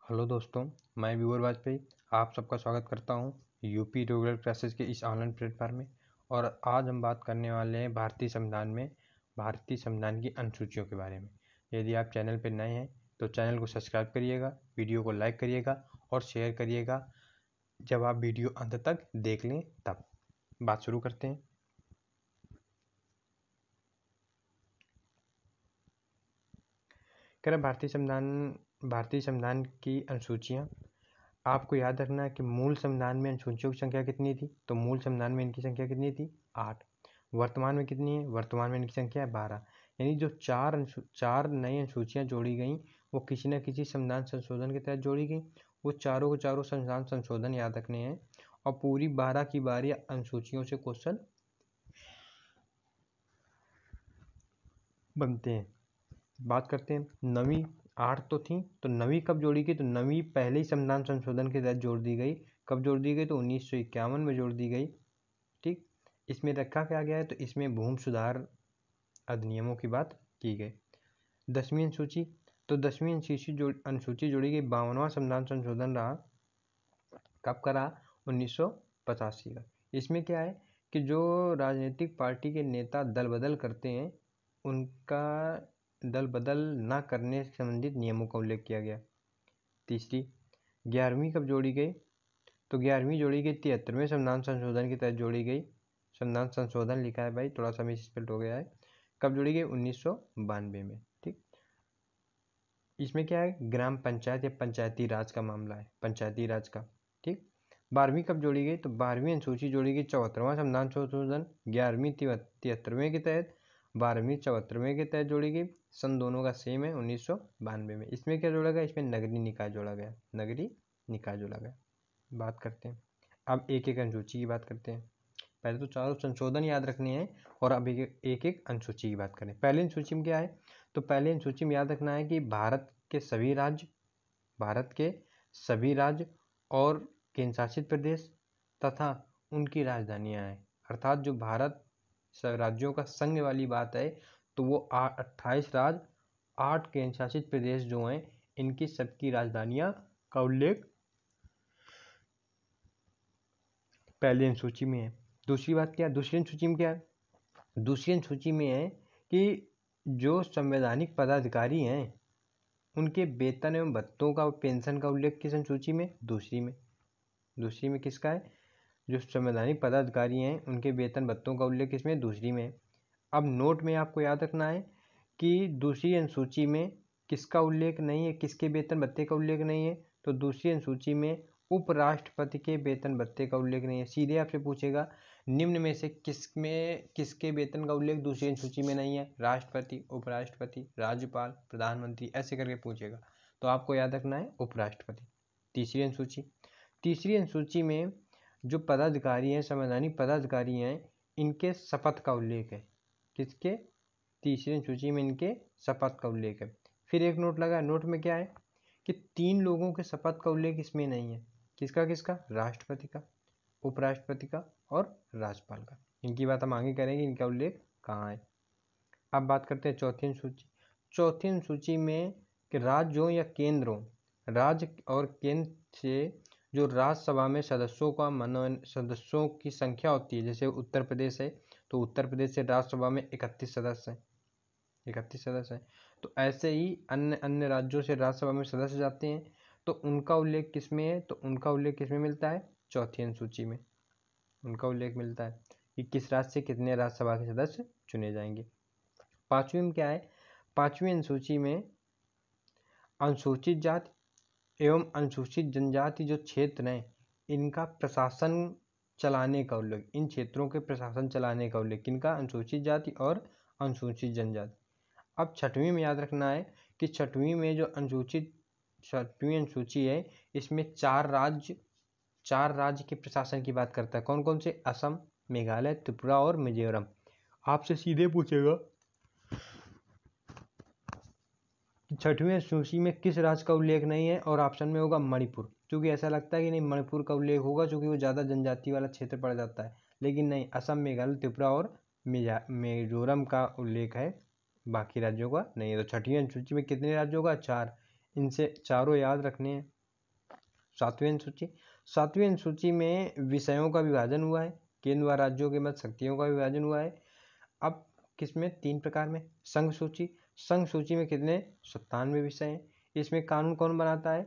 Hello दोस्तों, मैं विवर वाजपेयी आप सबका स्वागत करता हूं यूपी रेगुलर क्लासेस के इस ऑनलाइन प्लेटफॉर्म में। और आज हम बात करने वाले हैं भारतीय संविधान की अनुसूचियों के बारे में। यदि आप चैनल पर नए हैं तो चैनल को सब्सक्राइब करिएगा, वीडियो को लाइक करिएगा और शेयर करिएगा जब आप वीडियो अंत तक देख लें तब। बात शुरू करते हैं। कह रहे भारतीय संविधान की अनुसूचियाँ। आपको याद रखना है कि मूल संविधान में अनुसूचियों की संख्या कितनी थी, तो मूल संविधान में इनकी संख्या कितनी थी? 8। वर्तमान में कितनी है? वर्तमान में इनकी संख्या है 12। यानी जो चार नई अनुसूचियाँ जोड़ी गई वो किसी न किसी संविधान संशोधन के तहत जोड़ी गई। वो चारों के चारों संविधान संशोधन याद रखने हैं और पूरी 12 की 12 अनुसूचियों से क्वेश्चन बनते हैं। बात करते हैं नवीं। 8 तो थी, तो नवीं कब जोड़ी गई? तो नवीं पहले ही संविधान संशोधन के तहत जोड़ दी गई। कब जोड़ दी गई? तो 1951 में जोड़ दी गई। ठीक, इसमें रखा क्या गया है? तो इसमें भूमि सुधार अधिनियमों की बात की गई। 10वीं अनुसूची, तो 10वीं अनुसूची जोड़ी गई। 52वां संविधान संशोधन रहा। कब का रहा? 1985 का। इसमें क्या है कि जो राजनीतिक पार्टी के नेता दल बदल करते हैं उनका दल बदल न करने से संबंधित नियमों का उल्लेख किया गया। तीसरी, 11वीं कब जोड़ी गई? तो 11वीं जोड़ी गई 73वें संविधान संशोधन के तहत जोड़ी गई। संविधान संशोधन लिखा है भाई, थोड़ा सा मिसस्पेल्ड हो गया है। कब जोड़ी गई? 1992 में। ठीक, इसमें क्या है? ग्राम पंचायत या पंचायती राज का मामला है, पंचायती राज का। ठीक, 12वीं कब जोड़ी गई? तो 12वीं अनुसूची जोड़ी गई 74वां संविधान संशोधन 11वीं 73वें के तहत, 12वीं 74वें के तहत जोड़ी गई। सन दोनों का सेम है, 1992 में। इसमें क्या जोड़ा गया? इसमें नगरीय निकाय जोड़ा गया, नगरीय निकाय जोड़ा गया। बात करते हैं अब एक एक अनुसूची की बात करते हैं। पहले तो चारों संशोधन याद रखने हैं और अब एक एक अनुसूची की बात करें। पहले अनुसूची में क्या है? तो पहले अनुसूची में याद रखना है कि भारत के सभी राज्य और केंद्र शासित प्रदेश तथा उनकी राजधानियां हैं। अर्थात जो भारत राज्यों का संघ वाली बात है तो वो 28 राज्य 8 केंद्र शासित प्रदेश जो हैं इनकी सबकी राजधानियां का उल्लेख पहली अनुसूची में है। दूसरी बात क्या है? दूसरी अनुसूची में क्या है? दूसरी अनुसूची में है कि जो संवैधानिक पदाधिकारी हैं उनके वेतन एवं भत्तों का पेंशन का उल्लेख किस अनुसूची में? दूसरी में किसका है? जो संवैधानिक पदाधिकारी हैं उनके वेतन भत्तों का उल्लेख किसमें? दूसरी में। अब नोट में आपको याद रखना है कि दूसरी अनुसूची में किसका उल्लेख नहीं है, किसके वेतन भत्ते का उल्लेख नहीं है? तो दूसरी अनुसूची में उपराष्ट्रपति के वेतन भत्ते का उल्लेख नहीं है। सीधे आपसे पूछेगा निम्न में से किसके वेतन का उल्लेख दूसरी अनुसूची में नहीं है? राष्ट्रपति, उपराष्ट्रपति, राज्यपाल, प्रधानमंत्री, ऐसे करके पूछेगा। तो आपको याद रखना है उपराष्ट्रपति। तीसरी अनुसूची में जो पदाधिकारी हैं, संवैधानिक पदाधिकारी हैं, इनके शपथ का उल्लेख है। किसके? तीसरी अनुसूची में इनके शपथ का उल्लेख है। फिर एक नोट लगा, नोट में क्या है कि 3 लोगों के शपथ का उल्लेख इसमें नहीं है। किसका? राष्ट्रपति का, उपराष्ट्रपति का और राज्यपाल का। इनकी बात हम आगे करेंगे, इनका उल्लेख कहाँ है। अब बात करते हैं चौथी अनुसूची। चौथी अनुसूची में कि राज्यों या केंद्रों, राज्य और केंद्र से जो राज्यसभा में सदस्यों की संख्या होती है, जैसे उत्तर प्रदेश है तो उत्तर प्रदेश से राज्यसभा में 31 सदस्य हैं। तो ऐसे ही अन्य राज्यों से राज्यसभा में सदस्य जाते हैं तो उनका उल्लेख किसमें है? तो उनका उल्लेख किसमें मिलता है? चौथी अनुसूची में उनका उल्लेख मिलता है कि किस राज्य से कितने राज्यसभा के सदस्य चुने जाएंगे। पांचवी में क्या है? पांचवी अनुसूची में अनुसूचित जाति एवं अनुसूचित जनजाति जो क्षेत्र हैं इनका प्रशासन चलाने का उल्लेख, इन क्षेत्रों के प्रशासन चलाने का उल्लेख किनका? अनुसूचित जाति और अनुसूचित जनजाति। अब छठवीं में याद रखना है कि छठवीं में जो छठवीं अनुसूची है इसमें 4 राज्य के प्रशासन की बात करता है। कौन कौन से? असम, मेघालय, त्रिपुरा और मिजोरम। आपसे सीधे पूछेगा छठवीं अनुसूची में किस राज्य का उल्लेख नहीं है और ऑप्शन में होगा मणिपुर। क्योंकि ऐसा लगता है कि नहीं मणिपुर का उल्लेख होगा क्योंकि वो ज़्यादा जनजाति वाला क्षेत्र पड़ जाता है, लेकिन नहीं, असम, मेघालय, त्रिपुरा और मिजोरम का उल्लेख है, बाकी राज्यों का नहीं है। तो छठवीं अनुसूची में कितने राज्यों का? 4। इनसे चारों याद रखने हैं। सातवीं अनुसूची। सातवीं अनुसूची में विषयों का विभाजन हुआ है, केंद्र व राज्यों के मध्य शक्तियों का विभाजन हुआ है। अब किसमें? 3 प्रकार में। संघ सूची, संघ सूची में कितने? 97 विषय हैं। इसमें कानून कौन बनाता है?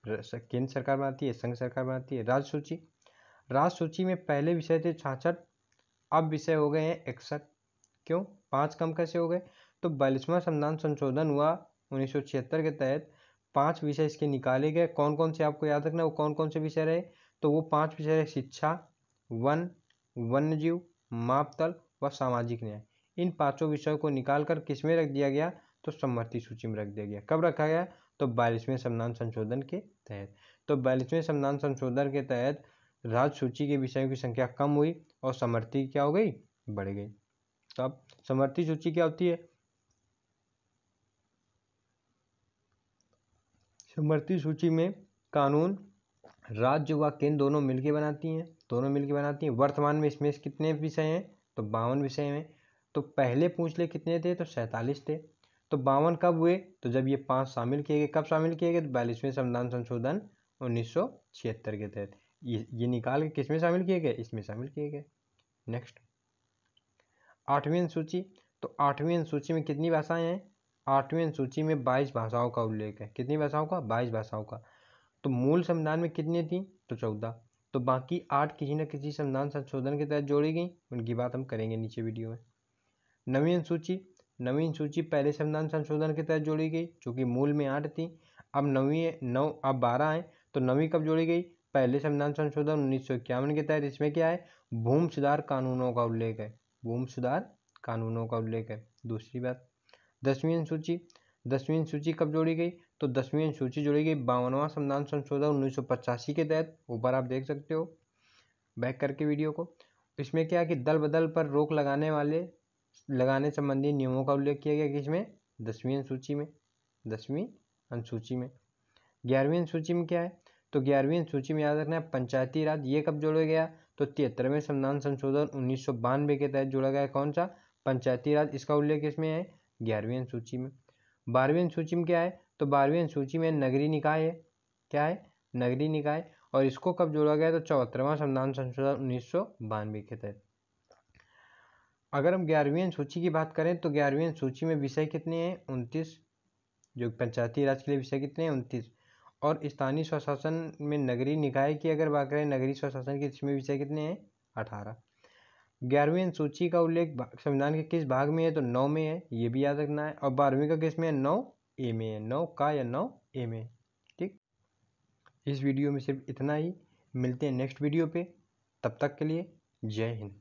केंद्र सरकार बनाती है, संघ सरकार बनाती है। राज्य सूची, राज्य सूची में पहले विषय थे 66, अब विषय हो गए हैं 61। क्यों? 5 कम कैसे हो गए? तो 42वां संविधान संशोधन हुआ 1976 के तहत 5 विषय इसके निकाले गए। कौन कौन से आपको याद रखना, वो कौन कौन से विषय रहे? तो वो 5 विषय रहे शिक्षा, वन, वन्यजीव, मापतल व सामाजिक न्याय। इन 5 विषयों को निकालकर किस में रख दिया गया? तो समवर्ती सूची में रख दिया गया। कब रखा गया? तो 42वें संविधान संशोधन के तहत। तो 42वें संविधान संशोधन के तहत राज्य सूची के विषयों की संख्या कम हुई और समवर्ती क्या हो गई? बढ़ गई। तो अब समवर्ती सूची क्या होती है? समवर्ती सूची में कानून राज्य व केंद्र दोनों मिलकर बनाती हैं। वर्तमान में इसमें कितने विषय हैं? तो 52 विषय हैं। तो पहले पूछ ले कितने थे? तो 47 थे। तो 52 कब हुए? तो जब ये 5 शामिल किए गए। कब शामिल किए गए? तो 42वें संविधान संशोधन 1976 के तहत। ये निकाल के किसमें शामिल किए गए? इसमें शामिल किए गए। नेक्स्ट, 8वीं अनुसूची। तो 8वीं अनुसूची में कितनी भाषाएं हैं? 8वीं अनुसूची में 22 भाषाओं का उल्लेख है। कितनी भाषाओं का? 22 भाषाओं का। तो मूल संविधान में कितनी थी? तो 14। तो बाकी 8 किसी न किसी संविधान संशोधन के तहत जोड़ी गई, उनकी बात हम करेंगे नीचे वीडियो में। 9वीं अनुसूची, 9वीं अनुसूची पहले संविधान संशोधन के तहत जोड़ी गई, चूंकि मूल में 8 थी। अब 12 है। तो 9वीं कब जोड़ी गई? पहले संविधान संशोधन 1951 के तहत। इसमें क्या है? भूमि सुधार कानूनों का उल्लेख है। भूमि सुधार कानूनों का उल्लेख है। दूसरी बात, 10वीं अनुसूची। 10वीं अनुसूची कब जोड़ी गई? तो 10वीं अनुसूची जोड़ी गई 52वां संविधान संशोधन 1985 के तहत। ऊपर आप देख सकते हो बैक करके वीडियो को। इसमें क्या है कि दल बदल पर रोक लगाने संबंधी नियमों का उल्लेख किया गया। किसमें? 10वीं अनुसूची में। 10वीं अनुसूची में। 11वीं अनुसूची में क्या है? तो 11वीं अनुसूची में याद रखना है पंचायती राज। ये कब जोड़ा गया? तो 73वें संविधान संशोधन 1992 के तहत जोड़ा गया। कौन सा? पंचायती राज। इसका उल्लेख इसमें है 11वीं अनुसूची में। 12वीं अनुसूची में क्या है? तो 12वीं अनुसूची में नगरीय निकाय है। क्या है? नगरीय निकाय। और इसको कब जोड़ा गया? तो 74वां संविधान संशोधन 1992 के तहत। अगर हम 11वीं अनुसूची की बात करें तो 11वीं अनुसूची में विषय कितने हैं? 29। जो पंचायती राज के लिए विषय कितने हैं? 29। और स्थानीय स्वशासन में नगरीय निकाय की अगर बात करें, नगरीय स्वशासन के, इसमें विषय कितने हैं? 18। 11वीं अनुसूची का उल्लेख संविधान के किस भाग में है? तो 9 में है, ये भी याद रखना है। और 12वीं का किस में है? 9A में है। 9 का या 9A में। ठीक, इस वीडियो में सिर्फ इतना ही। मिलते हैं नेक्स्ट वीडियो पे, तब तक के लिए जय हिंद।